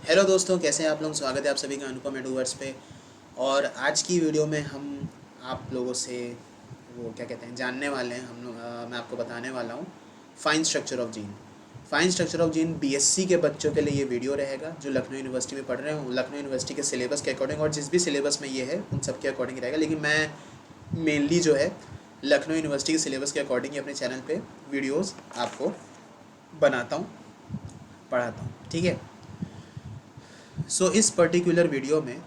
Hello दोस्तों, कैसे हैं आप लोग। स्वागत है आप सभी का अनुपम एडवर्स पे। और आज की वीडियो में हम आप लोगों से वो क्या कहते हैं जानने वाले हैं। हम लोग मैं आपको बताने वाला हूँ fine structure of gene. Fine structure of gene BSc के बच्चों के लिए ये वीडियो रहेगा जो लखनऊ यूनिवर्सिटी में पढ़ रहे हैं। लखनऊ यूनिवर्सिटी के सिलेबस के अकॉर्डिंग और जिस भी सिलेबस में ये है उन सब के अकॉर्डिंग रहेगा, लेकिन मैं मेनली जो है लखनऊ यूनिवर्सिटी के सिलेबस के अकॉर्डिंग ही अपने चैनल पे वीडियोस आपको बनाता हूँ, पढ़ाता हूँ। ठीक है। इस पर्टिकुलर वीडियो में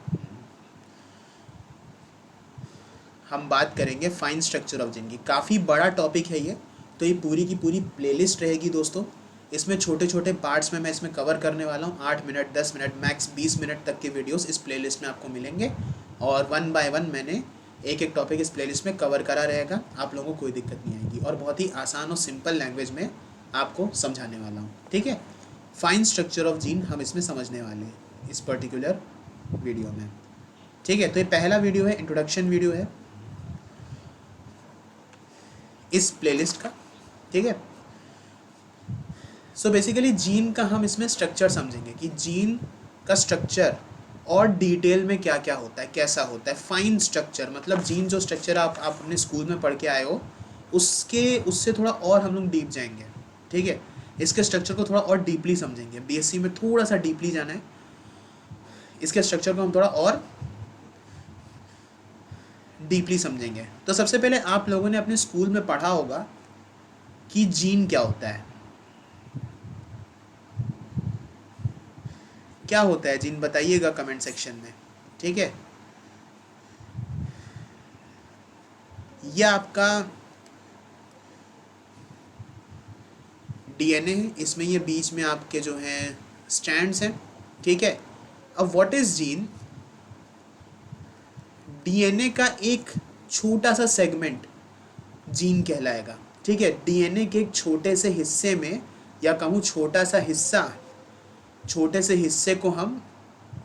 हम बात करेंगे फाइन स्ट्रक्चर ऑफ जिन की। काफ़ी बड़ा टॉपिक है ये, तो ये पूरी की पूरी प्लेलिस्ट रहेगी दोस्तों। इसमें छोटे छोटे पार्ट्स में मैं इसमें कवर करने वाला हूँ। 8 मिनट 10 मिनट मैक्स 20 मिनट तक के वीडियोस इस प्लेलिस्ट में आपको मिलेंगे, और वन बाय वन मैंने एक एक टॉपिक इस प्लेलिस्ट में कवर करा रहेगा। आप लोगों को कोई दिक्कत नहीं आएगी और बहुत ही आसान और सिंपल लैंग्वेज में आपको समझाने वाला हूँ। ठीक है। फाइन स्ट्रक्चर ऑफ जीन हम इसमें समझने वाले हैं इस पर्टिकुलर वीडियो में। ठीक है। तो ये पहला वीडियो है, इंट्रोडक्शन वीडियो है इस प्लेलिस्ट का। ठीक है। बेसिकली जीन का हम इसमें स्ट्रक्चर समझेंगे कि जीन का स्ट्रक्चर और डिटेल में क्या क्या होता है, कैसा होता है। फाइन स्ट्रक्चर मतलब जीन जो स्ट्रक्चर आप अपने स्कूल में पढ़ के आए हो उससे थोड़ा और हम लोग डीप जाएंगे। ठीक है। इसके स्ट्रक्चर को थोड़ा और डीपली समझेंगे। बीएससी में थोड़ा सा डीपली जाना है, इसके स्ट्रक्चर को हम थोड़ा और डीपली समझेंगे। तो सबसे पहले आप लोगों ने अपने स्कूल में पढ़ा होगा कि जीन क्या होता है। क्या होता है जीन, बताइएगा कमेंट सेक्शन में। ठीक है। यह आपका डीएनए है, इसमें ये बीच में आपके जो हैं स्ट्रैंड्स हैं। ठीक है। अब व्हाट इज जीन। डीएनए का एक छोटा सा सेगमेंट जीन कहलाएगा। ठीक है। डीएनए के एक छोटे से हिस्से में, या कहूँ छोटा सा हिस्सा, छोटे से हिस्से को हम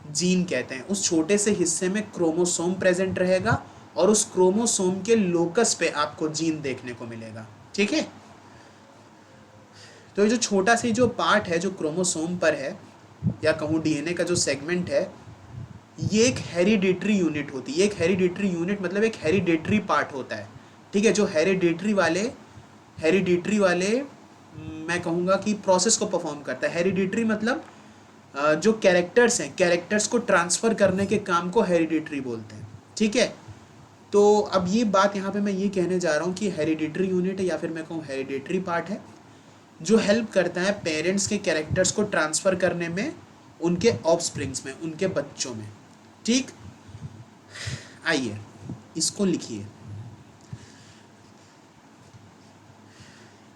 जीन कहते हैं। उस छोटे से हिस्से में क्रोमोसोम प्रेजेंट रहेगा और उस क्रोमोसोम के लोकस पे आपको जीन देखने को मिलेगा। ठीक है। तो ये जो छोटा सी जो पार्ट है जो क्रोमोसोम पर है, या कहूँ डीएनए का जो सेगमेंट है, ये एक हेरिडिटरी यूनिट होती है। एक हेरिडिटरी यूनिट मतलब एक हेरिडिटरी पार्ट होता है। ठीक है। जो हेरिडिटरी वाले मैं कहूँगा कि प्रोसेस को परफॉर्म करता है। हेरिडिटरी मतलब जो कैरेक्टर्स हैं, कैरेक्टर्स को ट्रांसफ़र करने के काम को हेरिडिटरी बोलते हैं। ठीक है। तो अब ये बात यहाँ पे मैं ये कहने जा रहा हूँ कि हेरिडिटरी यूनिट है, या फिर मैं कहूँ हेरिडिटरी पार्ट है, जो हेल्प करता है पेरेंट्स के कैरेक्टर्स को ट्रांसफ़र करने में उनके ऑफस्प्रिंग्स में, उनके बच्चों में। ठीक। आइए इसको लिखिए।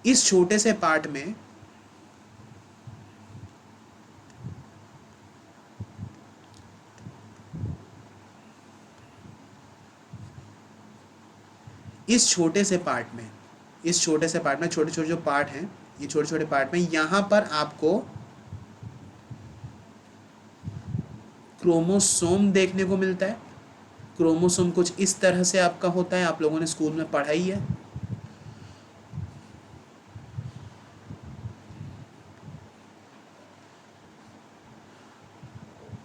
इस छोटे से पार्ट में इस छोटे से पार्ट में छोटे छोटे जो पार्ट हैं, ये छोटे छोटे पार्ट में यहाँ पर आपको क्रोमोसोम देखने को मिलता है। क्रोमोसोम कुछ इस तरह से आपका होता है, आप लोगों ने स्कूल में पढ़ा ही है।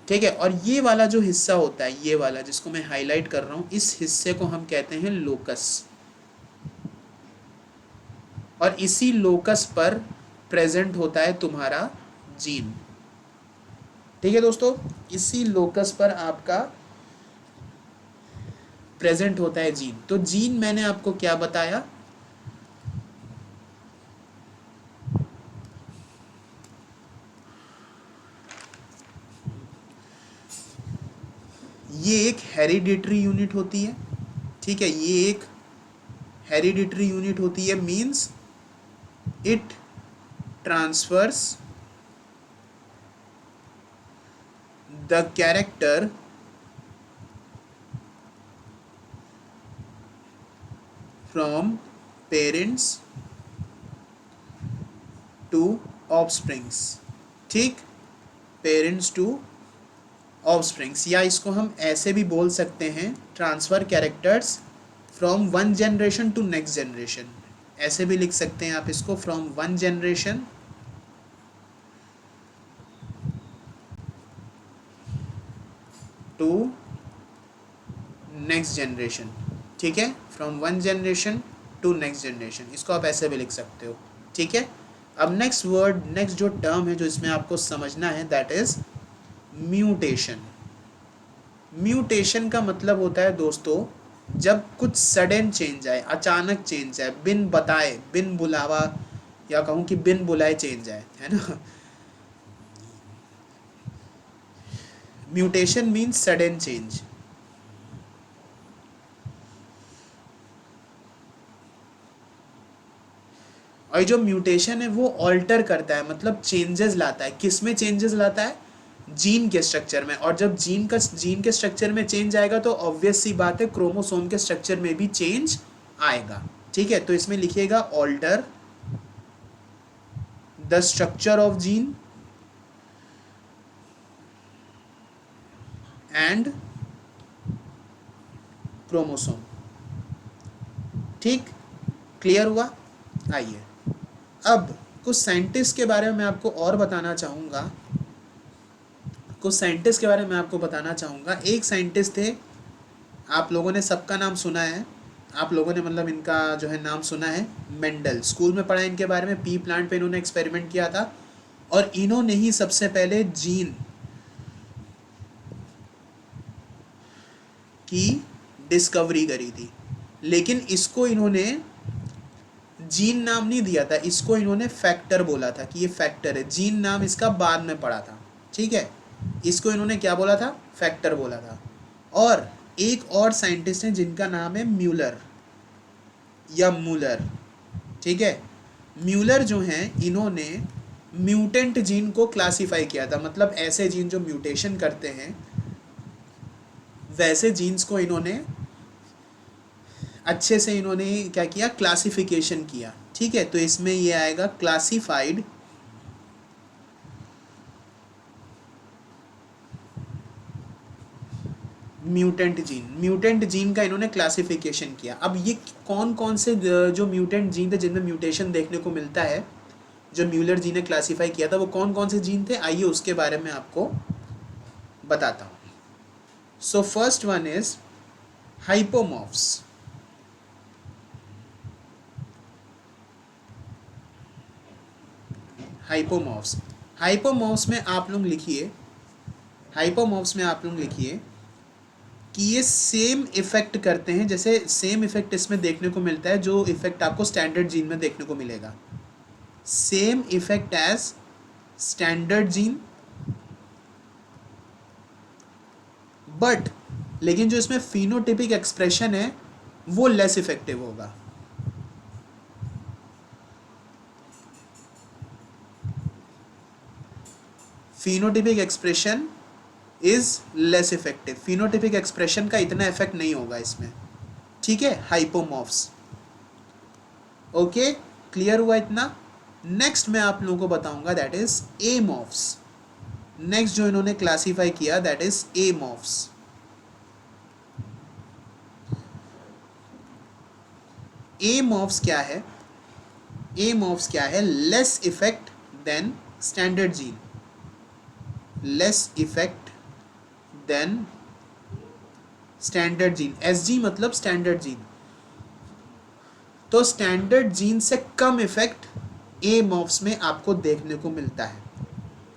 ठीक है। और ये वाला जो हिस्सा होता है, ये वाला जिसको मैं हाईलाइट कर रहा हूँ, इस हिस्से को हम कहते हैं लोकस। और इसी लोकस पर प्रेजेंट होता है तुम्हारा जीन। ठीक है दोस्तों। इसी लोकस पर आपका प्रेजेंट होता है जीन। तो जीन मैंने आपको क्या बताया, ये एक हेरिडिटरी यूनिट होती है। ठीक है। ये एक हेरिडिटरी यूनिट होती है, means it transfers the character from parents to offsprings. ठीक। पेरेंट्स टू ऑफस्प्रिंग्स, या इसको हम ऐसे भी बोल सकते हैं, transfer characters from one generation to next generation. ऐसे भी लिख सकते हैं आप इसको, from one generation to next generation, ठीक है, from one generation to next generation, इसको आप ऐसे भी लिख सकते हो, ठीक है। अब नेक्स्ट वर्ड, नेक्स्ट जो टर्म है जो इसमें आपको समझना है, दैट इज म्यूटेशन। म्यूटेशन का मतलब होता है दोस्तों, जब कुछ सडन चेंज आए, अचानक चेंज आए, बिन बताए, बिन बुलावा, या कहूँ कि बिन बुलाए चेंज आए, है ना। Mutation means sudden change. और जो म्यूटेशन है वो ऑल्टर करता है, मतलब चेंजेस लाता है। किस में चेंजेस लाता है? जीन के स्ट्रक्चर में। और जब जीन के स्ट्रक्चर में चेंज आएगा तो ऑब्वियस सी बात है क्रोमोसोम के स्ट्रक्चर में भी चेंज आएगा, ठीक है। तो इसमें लिखिएगा alter the structure of gene and chromosome, ठीक, क्लियर हुआ। आइए अब कुछ साइंटिस्ट के बारे में मैं आपको और बताना चाहूँगा, कुछ साइंटिस्ट के बारे में मैं आपको बताना चाहूँगा। एक साइंटिस्ट थे, आप लोगों ने सबका नाम सुना है, आप लोगों ने मतलब इनका जो है नाम सुना है, मेंडल, स्कूल में पढ़ा इनके बारे में। पी प्लांट पे इन्होंने एक्सपेरिमेंट किया था और इन्होंने ही सबसे पहले जीन की डिस्कवरी करी थी। लेकिन इसको इन्होंने जीन नाम नहीं दिया था, इसको इन्होंने फैक्टर बोला था कि ये फैक्टर है। जीन नाम इसका बाद में पड़ा था, ठीक है। इसको इन्होंने क्या बोला था? फैक्टर बोला था। और एक और साइंटिस्ट हैं जिनका नाम है म्यूलर या मूलर, ठीक है। म्यूलर जो हैं, इन्होंने म्यूटेंट जीन को क्लासिफाई किया था, मतलब ऐसे जीन जो म्यूटेशन करते हैं वैसे जीन्स को इन्होंने अच्छे से इन्होंने क्या किया? क्लासिफिकेशन किया, ठीक है। तो इसमें ये आएगा classified mutant gene. Mutant gene का इन्होंने क्लासिफिकेशन किया। अब ये कौन कौन से जो म्यूटेंट जीन थे जिनमें म्यूटेशन देखने को मिलता है, जो म्यूलर जी ने क्लासिफाई किया था, वो कौन कौन से जीन थे, आइए उसके बारे में आपको बताता हूँ। So first one is hypomorphs. Hypomorphs, hypomorphs में आप लोग लिखिए, हाइपोमॉर्फ्स में आप लोग लिखिए कि ये सेम इफेक्ट करते हैं, जैसे सेम इफेक्ट इसमें देखने को मिलता है जो इफेक्ट आपको स्टैंडर्ड जीन में देखने को मिलेगा। Same effect as standard gene, but लेकिन जो इसमें फिनोटिपिक एक्सप्रेशन है वो लेस इफेक्टिव होगा। Phenotypic expression is less effective, phenotypic expression का इतना इफेक्ट नहीं होगा इसमें, ठीक है। हाइपोमॉर्फ्स, ओके, क्लियर हुआ इतना। नेक्स्ट मैं आप लोगों को बताऊंगा दैट इज एमॉर्फ्स। नेक्स्ट जो इन्होंने क्लासिफाई किया दैट इज एमॉर्फ्स। एमॉर्फ्स क्या है? एमॉर्फ्स क्या है? Less effect than standard gene, less effect than standard gene. SG मतलब स्टैंडर्ड जीन। तो स्टैंडर्ड जीन से कम इफेक्ट एमॉर्फ्स में आपको देखने को मिलता है,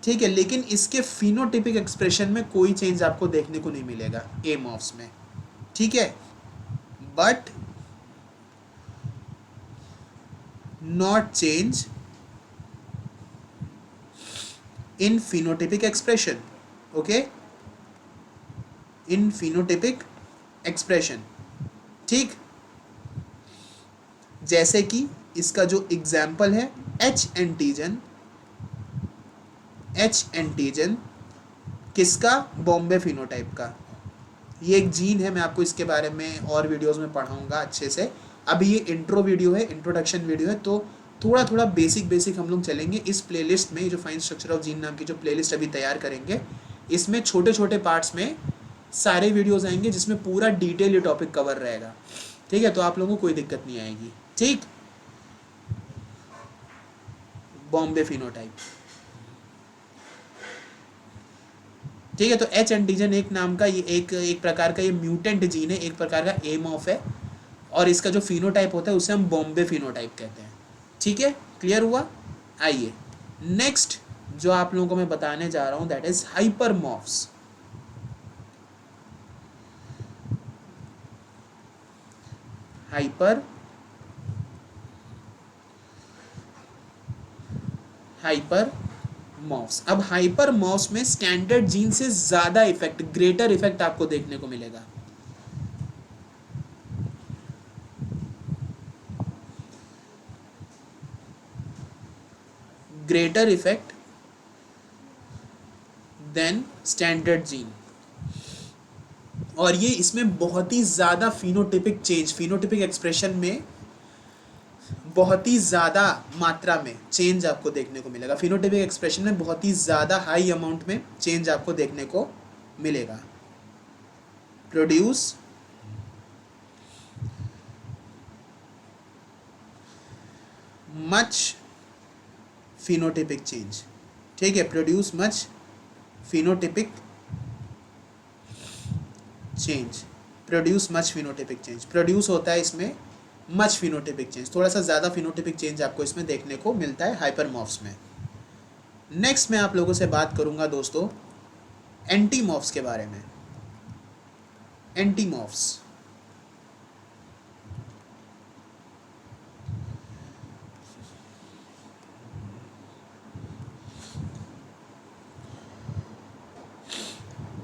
ठीक है। लेकिन इसके फिनोटिपिक एक्सप्रेशन में कोई चेंज आपको देखने को नहीं मिलेगा एमॉर्फ्स में, ठीक है। But not change in phenotypic expression, okay, in phenotypic expression, ठीक। जैसे कि इसका जो एग्जाम्पल है एच एंटीजन, एच एंटीजन किसका? बॉम्बे फिनोटाइप का। ये एक जीन है, मैं आपको इसके बारे में और वीडियोस में पढ़ाऊंगा अच्छे से। अभी ये इंट्रो वीडियो है, इंट्रोडक्शन वीडियो है, तो थोड़ा थोड़ा बेसिक हम लोग चलेंगे इस प्लेलिस्ट में। जो फाइन स्ट्रक्चर ऑफ जीन नाम की जो प्लेलिस्ट अभी तैयार करेंगे, इसमें छोटे छोटे पार्ट्स में सारे वीडियोस आएंगे जिसमें पूरा डिटेल ये टॉपिक कवर रहेगा, ठीक है। तो आप लोगों को कोई दिक्कत नहीं आएगी, ठीक। बॉम्बे फिनोटाइप, ठीक है, तो एच एंटीजन एक नाम का ये एक प्रकार का ये म्यूटेंट जीन है, एक प्रकार का एमॉफ है, और इसका जो फिनोटाइप होता है उसे हम बॉम्बे फिनोटाइप कहते हैं। ठीक है, क्लियर हुआ। आइए नेक्स्ट जो आप लोगों को मैं बताने जा रहा हूं दैट इज हाइपरमॉर्फ्स। हाइपर हाइपरमॉर्फ्स। अब हाइपरमॉर्फ्स में स्टैंडर्ड जीन से ज्यादा इफेक्ट, ग्रेटर इफेक्ट आपको देखने को मिलेगा। Greater effect than standard gene, और ये इसमें बहुत ही ज़्यादा फिनोटिपिक चेंज, फिनोटिपिक एक्सप्रेशन में बहुत ही ज़्यादा मात्रा में चेंज आपको देखने को मिलेगा। फिनोटिपिक एक्सप्रेशन में बहुत ही ज़्यादा हाई अमाउंट में चेंज आपको देखने को मिलेगा। Produce much phenotypic change. ठीक है, produce much phenotypic change, produce much phenotypic change, produce होता है इसमें मच फिनोटिपिक चेंज, थोड़ा सा ज़्यादा फिनोटिपिक चेंज आपको इसमें देखने को मिलता है हाइपरमॉर्फ्स में। नेक्स्ट मैं आप लोगों से बात करूंगा दोस्तों एंटीमॉर्फ्स के बारे में। एंटीमॉर्फ्स,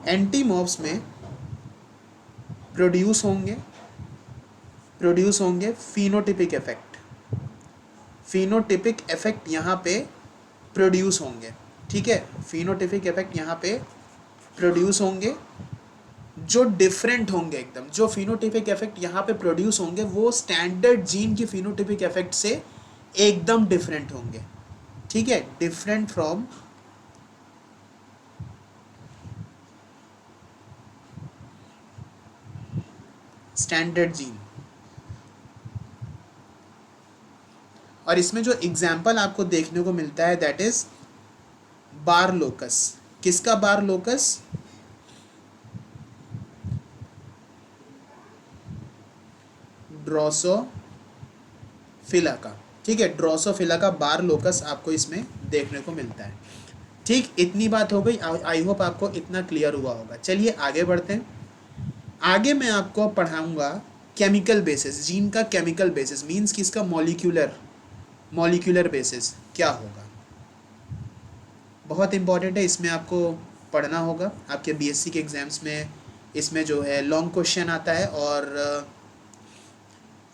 एंटीमॉर्फ्स में प्रोड्यूस होंगे फिनोटिपिक इफेक्ट, फिनोटिपिक इफेक्ट यहाँ पे प्रोड्यूस होंगे। ठीक है, फिनोटिपिक इफेक्ट यहाँ पे प्रोड्यूस होंगे जो डिफरेंट होंगे एकदम। जो फिनोटिपिक इफेक्ट यहाँ पे प्रोड्यूस होंगे वो स्टैंडर्ड जीन की फिनोटिपिक इफेक्ट से एकदम डिफरेंट होंगे। ठीक है, डिफरेंट फ्रॉम स्टैंडर्ड जीन। और इसमें जो एग्जाम्पल आपको देखने को मिलता है दैट इज बार लोकस। किसका बार लोकस? ड्रोसोफिला का। ठीक है, ड्रोसोफिला का बार लोकस आपको इसमें देखने को मिलता है। ठीक, इतनी बात हो गई। आई होप आपको इतना क्लियर हुआ होगा। चलिए आगे बढ़ते हैं। आगे मैं आपको पढ़ाऊंगा केमिकल बेसिस, जीन का केमिकल बेसिस मींस कि इसका मॉलिक्यूलर बेसिस क्या होगा। बहुत इंपॉर्टेंट है, इसमें आपको पढ़ना होगा। आपके बीएससी के एग्जाम्स में इसमें जो है लॉन्ग क्वेश्चन आता है। और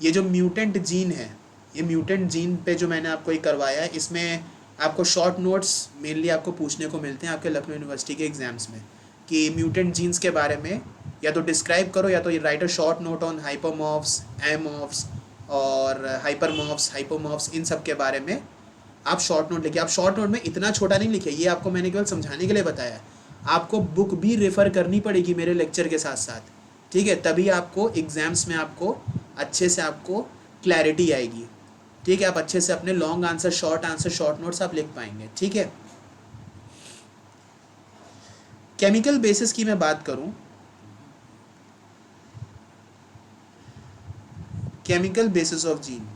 ये जो म्यूटेंट जीन है, ये म्यूटेंट जीन पे जो मैंने आपको ये करवाया है, इसमें आपको शॉर्ट नोट्स मेनली आपको पूछने को मिलते हैं आपके लखनऊ यूनिवर्सिटी के एग्जाम्स में कि म्यूटेंट जीन्स के बारे में या तो डिस्क्राइब करो या तो ये write a short note on hypermorphs, amorphs और हाइपरमॉर्फ्स, हाइपोमॉर्फ्स, इन सब के बारे में आप शॉर्ट नोट लिखिए। आप शॉर्ट नोट में इतना छोटा नहीं लिखिए, ये आपको मैंने केवल समझाने के लिए बताया। आपको बुक भी रेफ़र करनी पड़ेगी मेरे लेक्चर के साथ साथ। ठीक है, तभी आपको एग्ज़ाम्स में आपको अच्छे से आपको क्लैरिटी आएगी। ठीक है, आप अच्छे से अपने long answer, short answer, short notes आप लिख पाएंगे। ठीक है, केमिकल बेसिस की मैं बात करूं, केमिकल बेसिस ऑफ जीन,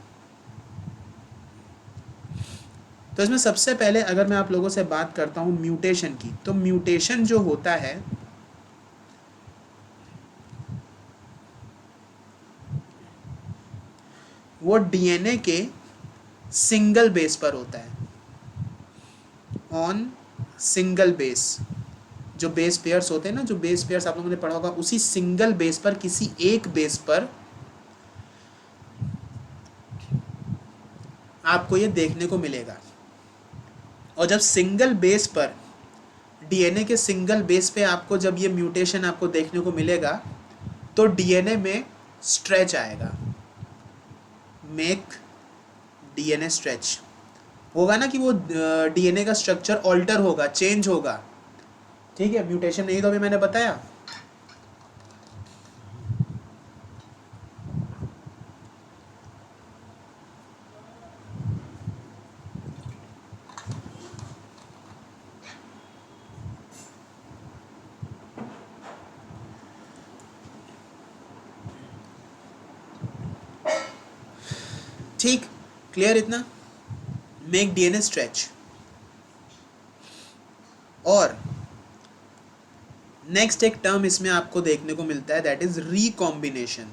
तो इसमें सबसे पहले अगर मैं आप लोगों से बात करता हूं म्यूटेशन की, तो म्यूटेशन जो होता है वो डीएनए के सिंगल बेस पर होता है, ऑन सिंगल बेस। जो बेस पेयर्स होते हैं ना, जो बेस पेयर्स आप लोगों ने पढ़ा होगा, उसी सिंगल बेस पर, किसी एक बेस पर आपको ये देखने को मिलेगा। और जब सिंगल बेस पर, डीएनए के सिंगल बेस पे आपको जब ये म्यूटेशन आपको देखने को मिलेगा तो डीएनए में स्ट्रेच आएगा, मेक डीएनए स्ट्रेच होगा ना, कि वो डीएनए का स्ट्रक्चर ऑल्टर होगा, चेंज होगा। ठीक है, म्यूटेशन नहीं तो अभी मैंने बताया। ठीक, क्लियर इतना? Make DNA stretch. और नेक्स्ट एक टर्म इसमें आपको देखने को मिलता है, दैट इज रिकॉम्बिनेशन।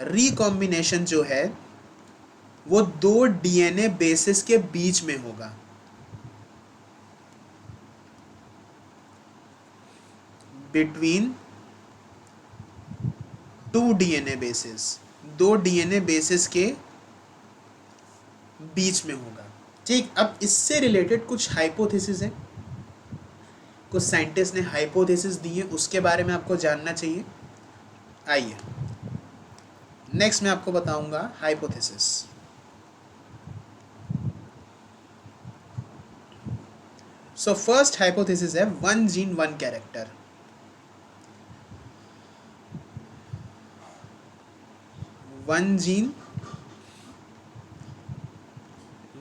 रिकॉम्बिनेशन जो है वो दो डीएनए बेसिस के बीच में होगा। बिटवीन टू डीएनए बेसिस, दो डीएनए बेसिस के बीच में होगा। ठीक, अब इससे रिलेटेड कुछ हाइपोथेसिस है, कुछ साइंटिस्ट ने हाइपोथेसिस दी है, उसके बारे में आपको जानना चाहिए। आइए नेक्स्ट मैं आपको बताऊंगा हाइपोथेसिस। सो फर्स्ट हाइपोथेसिस है one gene one character. One gene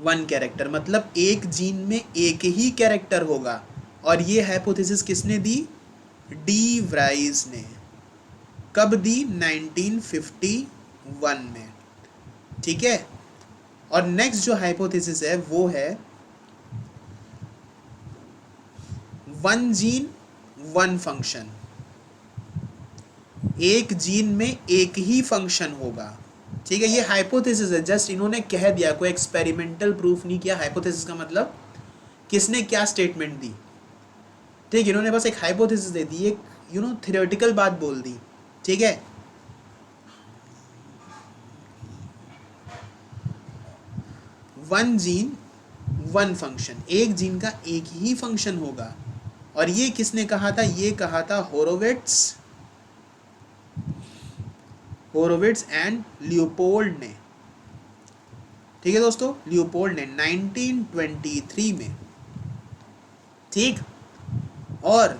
one character मतलब एक जीन में एक ही कैरेक्टर होगा। और ये हाइपोथेसिस किसने दी? डी व्राइज ने। कब दी? 1951 में। ठीक है, और नेक्स्ट जो हाइपोथेसिस है वो है वन जीन वन फंक्शन। एक जीन में एक ही फंक्शन होगा। ठीक है, ये हाइपोथेसिस है, जस्ट इन्होंने कह दिया, कोई एक्सपेरिमेंटल प्रूफ नहीं किया। हाइपोथेसिस का मतलब किसने क्या स्टेटमेंट दी। ठीक, इन्होंने बस एक हाइपोथेसिस दे दी, एक थ्योरेटिकल बात बोल दी। ठीक है, वन जीन वन फंक्शन, एक जीन का एक ही फंक्शन होगा। और ये किसने कहा था? ये कहा था होरोविट्स एंड लियोपोल्ड ने। ठीक है दोस्तों, लियोपोल्ड ने 1923 में। ठीक, और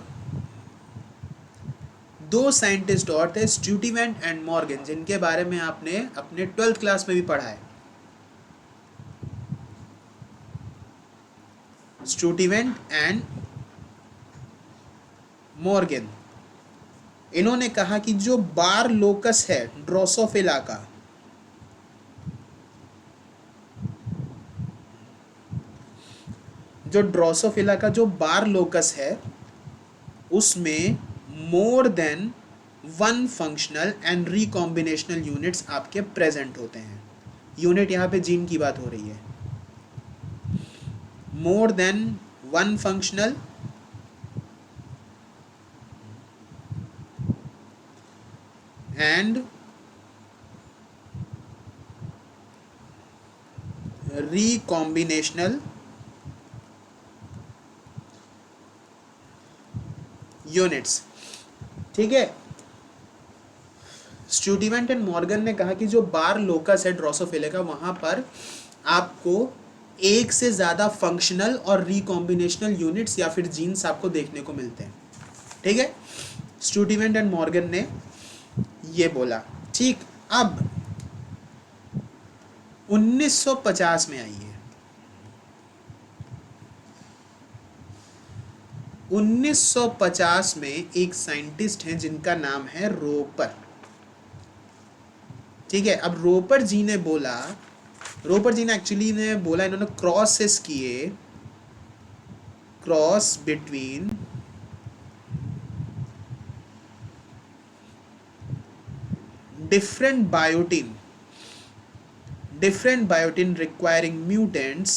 दो साइंटिस्ट और थे, स्टूटीवेंट एंड मॉर्गन, जिनके बारे में आपने अपने 12th क्लास में भी पढ़ा है। स्टूटीवेंट एंड मॉर्गन, इन्होंने कहा कि जो बार लोकस है ड्रोसोफिला का, जो ड्रोसोफिला का जो बार लोकस है उसमें more than one functional and recombinational units आपके प्रेजेंट होते हैं। यूनिट यहाँ पे जीन की बात हो रही है। More than one functional and recombinational units. ठीक है, स्टूटीवेंट एंड मॉर्गन ने कहा कि जो बार लोकस है ड्रोसोफिला का, वहां पर आपको एक से ज़्यादा फंक्शनल और रिकॉम्बिनेशनल यूनिट्स या फिर जीन्स आपको देखने को मिलते हैं। ठीक है, स्टूटीवेंट एंड मॉर्गन ने ये बोला। ठीक, अब 1950 में आइए। 1950 में एक साइंटिस्ट हैं जिनका नाम है रोपर। ठीक है, अब रोपर जी ने बोला, रोपर जी ने एक्चुअली ने बोला, इन्होंने क्रॉसेस किए, cross between different biotin requiring mutants।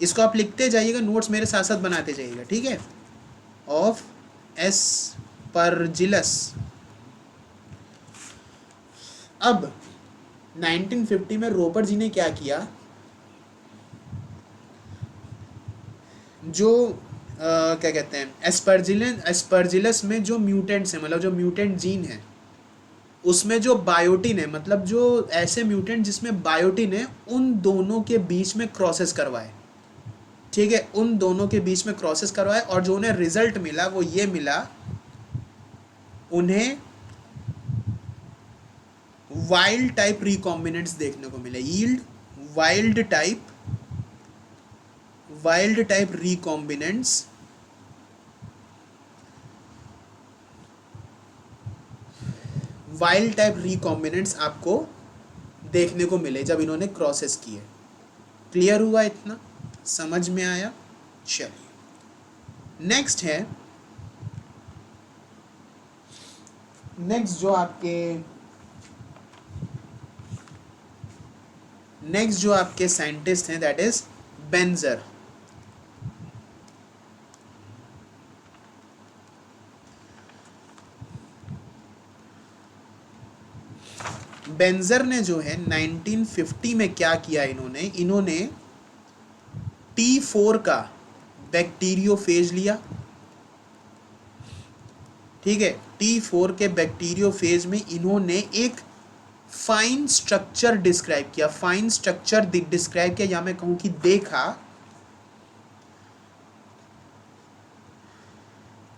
इसको आप लिखते जाइएगा, नोट्स मेरे साथ साथ बनाते जाइएगा। ठीक है, ऑफ एस्परजिलस। अब 1950 में रोपर जी ने क्या किया, जो क्या कहते हैं, एस्परजिलस में जो म्यूटेंट्स हैं, मतलब जो म्यूटेंट जीन है उसमें जो बायोटिन है, मतलब जो ऐसे म्यूटेंट जिसमें बायोटिन है, उन दोनों के बीच में क्रॉसेस करवाए। ठीक है, उन दोनों के बीच में क्रॉसेस करवाए, और जो उन्हें रिजल्ट मिला वो ये मिला, उन्हें वाइल्ड टाइप रिकॉम्बिनेंट्स देखने को मिले। यील्ड वाइल्ड टाइप रिकॉम्बिनेंट्स आपको देखने को मिले जब इन्होंने क्रॉसेस किए। क्लियर हुआ? इतना समझ में आया? चलिए नेक्स्ट है, नेक्स्ट जो आपके साइंटिस्ट हैं दैट इज बेंजर। बेंजर ने जो है 1950 में क्या किया, इन्होंने T4 का बैक्टीरियोफेज लिया। ठीक है, T4 के बैक्टीरियोफेज में इन्होंने एक फाइन स्ट्रक्चर डिस्क्राइब किया। फाइन स्ट्रक्चर डिस्क्राइब किया या मैं कहूं कि देखा,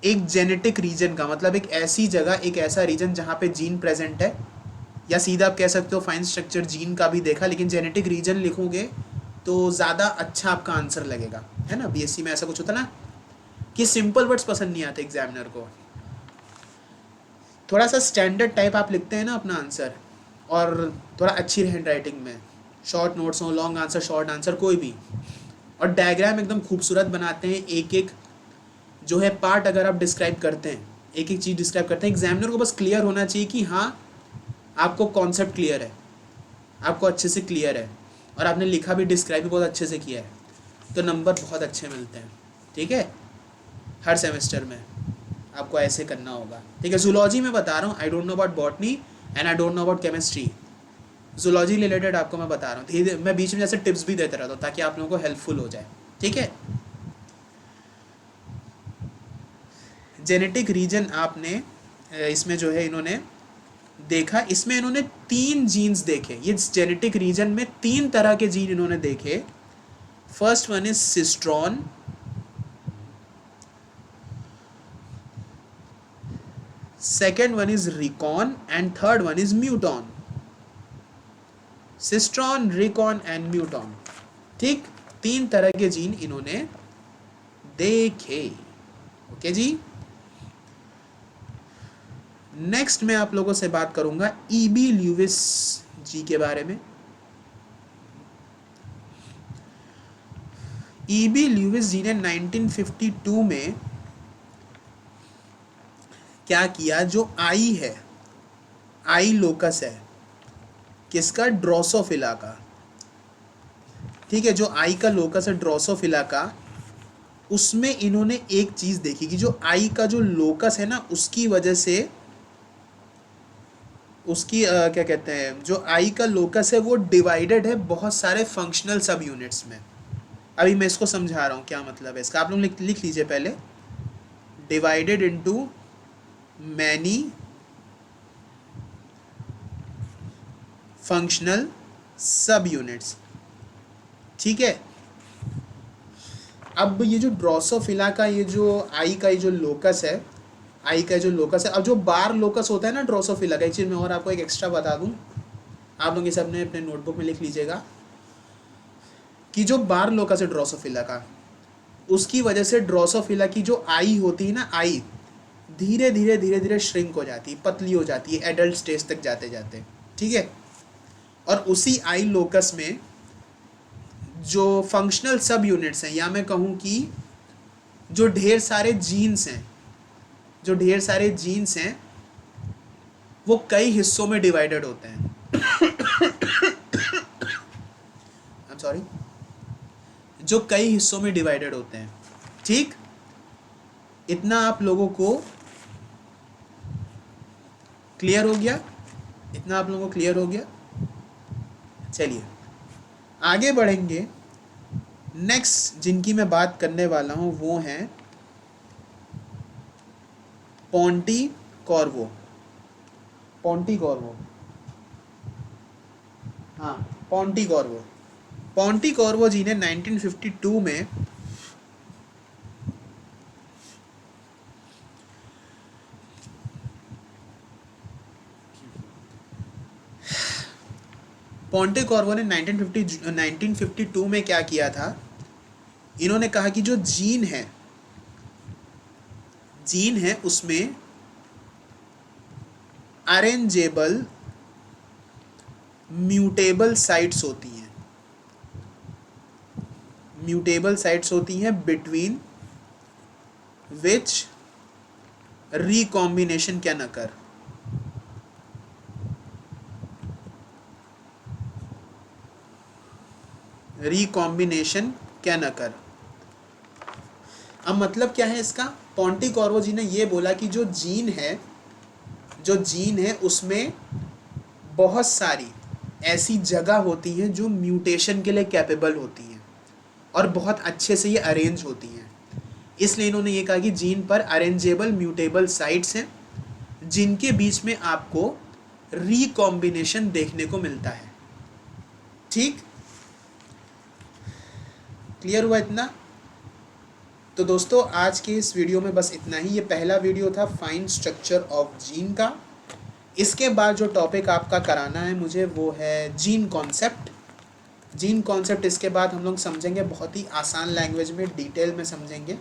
एक जेनेटिक रीजन का मतलब एक ऐसी जगह, एक ऐसा रीजन जहां पे जीन प्रेजेंट है, या सीधा आप कह सकते हो फाइन स्ट्रक्चर जीन का भी देखा, लेकिन जेनेटिक रीजन लिखोगे तो ज़्यादा अच्छा आपका आंसर लगेगा, है ना। बीएससी में ऐसा कुछ होता ना कि सिंपल वर्ड्स पसंद नहीं आते एग्जामिनर को, थोड़ा सा स्टैंडर्ड टाइप आप लिखते हैं ना अपना आंसर, और थोड़ा अच्छी हैंड राइटिंग में, शॉर्ट नोट्स हो, लॉन्ग आंसर, शॉर्ट आंसर, कोई भी, और डायग्राम एकदम खूबसूरत बनाते हैं। एक एक जो है पार्ट अगर आप डिस्क्राइब करते हैं, एक एक चीज़ डिस्क्राइब करते हैं, एग्जामिनर को बस क्लियर होना चाहिए कि हाँ आपको कॉन्सेप्ट क्लियर है, आपको अच्छे से क्लियर है, और आपने लिखा भी, डिस्क्राइब भी बहुत अच्छे से किया है, तो नंबर बहुत अच्छे मिलते हैं। ठीक है, हर सेमेस्टर में आपको ऐसे करना होगा। ठीक है, जूलॉजी में बता रहा हूँ, I don't know about botany and I don't know about chemistry. Zoology related आपको मैं बता रहा हूँ, धीरे मैं बीच में जैसे टिप्स भी देता रहता हूँ ताकि आप लोगों को हेल्पफुल हो जाए। ठीक है, जेनेटिक रीजन आपने इसमें जो है इन्होंने देखा, इसमें इन्होंने 3 जीन्स देखे। ये जेनेटिक रीजन में 3 तरह के जीन इन्होंने देखे। First one is cistron, second one is recon and third one is muton. Cistron, recon and muton. ठीक, 3 तरह के जीन इन्होंने देखे। ओके जी, नेक्स्ट मैं आप लोगों से बात करूंगा ईबी ल्यूविस जी के बारे में। ईबी ल्यूविस जी ने 1952 में क्या किया, जो आई है, आई लोकस है किसका, ड्रोसोफिला का। ठीक है, जो आई का लोकस है ड्रोसोफिला का, उसमें इन्होंने एक चीज देखी कि जो आई का जो लोकस है ना, उसकी वजह से उसकी क्या कहते हैं, जो आई का लोकस है वो डिवाइडेड है बहुत सारे फंक्शनल सब यूनिट्स में। अभी मैं इसको समझा रहा हूँ क्या मतलब है इसका, आप लोग लिख लीजिए पहले, डिवाइडेड इनटू मैनी फंक्शनल सब यूनिट्स। ठीक है, अब ये जो ड्रोसोफिला का ये जो आई का ये जो लोकस है, आई का जो लोकस है, अब जो बार लोकस होता है ना ड्रोसोफिला का, एक चीज़ मैं और आपको एक एक्स्ट्रा बता दूं, आप लोग इसे अपने नोटबुक में लिख लीजिएगा कि जो बार लोकस है ड्रोसोफिला का, उसकी वजह से ड्रोसोफिला की जो आई होती है ना, आई धीरे धीरे धीरे धीरे श्रिंक हो जाती है, पतली हो जाती है एडल्ट स्टेज तक जाते जाते। ठीक है, और उसी आई लोकस में जो फंक्शनल सब यूनिट्स हैं, या मैं कहूँ कि जो ढेर सारे जीन्स हैं, जो ढेर सारे जीन्स हैं वो कई हिस्सों में डिवाइडेड होते हैं। आई एम सॉरी, जो कई हिस्सों में डिवाइडेड होते हैं। ठीक, इतना आप लोगों को क्लियर हो गया, इतना आप लोगों को क्लियर हो गया। चलिए आगे बढ़ेंगे। नेक्स्ट जिनकी मैं बात करने वाला हूं वो हैं पोंटीकॉर्वो। पोंटीकॉर्वो, हाँ पोंटीकॉर्वो। पोंटीकॉर्वो जी ने 1952 में पोंटीकॉर्वो ने 1952 में क्या किया था, इन्होंने कहा कि जो जीन है उसमें अरेंजेबल म्यूटेबल साइट्स होती हैं, between which recombination can occur. अब मतलब क्या है इसका? पोंटिकॉर्वो जी ने ये बोला कि जो जीन है उसमें बहुत सारी ऐसी जगह होती हैं जो म्यूटेशन के लिए कैपेबल होती हैं और बहुत अच्छे से ये अरेंज होती हैं। इसलिए इन्होंने ये कहा कि जीन पर अरेंजेबल म्यूटेबल साइट्स हैं जिनके बीच में आपको रिकॉम्बिनेशन देखने को मिलता है। ठीक, क्लियर हुआ इतना? तो दोस्तों आज के इस वीडियो में बस इतना ही। ये पहला वीडियो था फाइन स्ट्रक्चर ऑफ जीन का। इसके बाद जो टॉपिक आपका कराना है मुझे वो है जीन कॉन्सेप्ट। इसके बाद हम लोग समझेंगे बहुत ही आसान लैंग्वेज में, डिटेल में समझेंगे।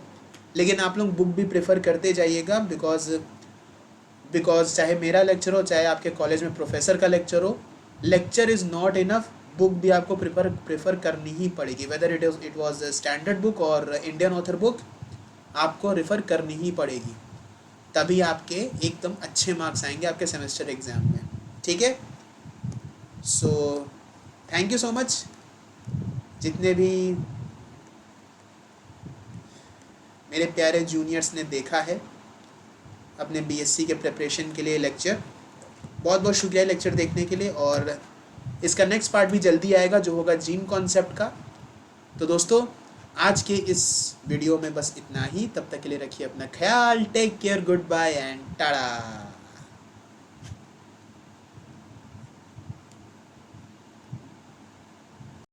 लेकिन आप लोग बुक भी प्रेफर करते जाइएगा, बिकॉज चाहे मेरा लेक्चर हो चाहे आपके कॉलेज में प्रोफेसर का लेक्चर हो, lecture is not enough, book भी आपको प्रेफर करनी ही पड़ेगी। Whether it was standard book और इंडियन ऑथर बुक, आपको रेफ़र करनी ही पड़ेगी, तभी आपके एकदम अच्छे मार्क्स आएंगे आपके सेमेस्टर एग्ज़ाम में। ठीक है, so thank you so much जितने भी मेरे प्यारे जूनियर्स ने देखा है अपने बीएससी के प्रिपरेशन के लिए लेक्चर। बहुत बहुत शुक्रिया लेक्चर देखने के लिए, और इसका नेक्स्ट पार्ट भी जल्दी आएगा जो होगा जीन कॉन्सेप्ट का। तो दोस्तों आज के इस वीडियो में बस इतना ही। तब तक के लिए रखिए अपना ख्याल। Take care, good bye and Tata.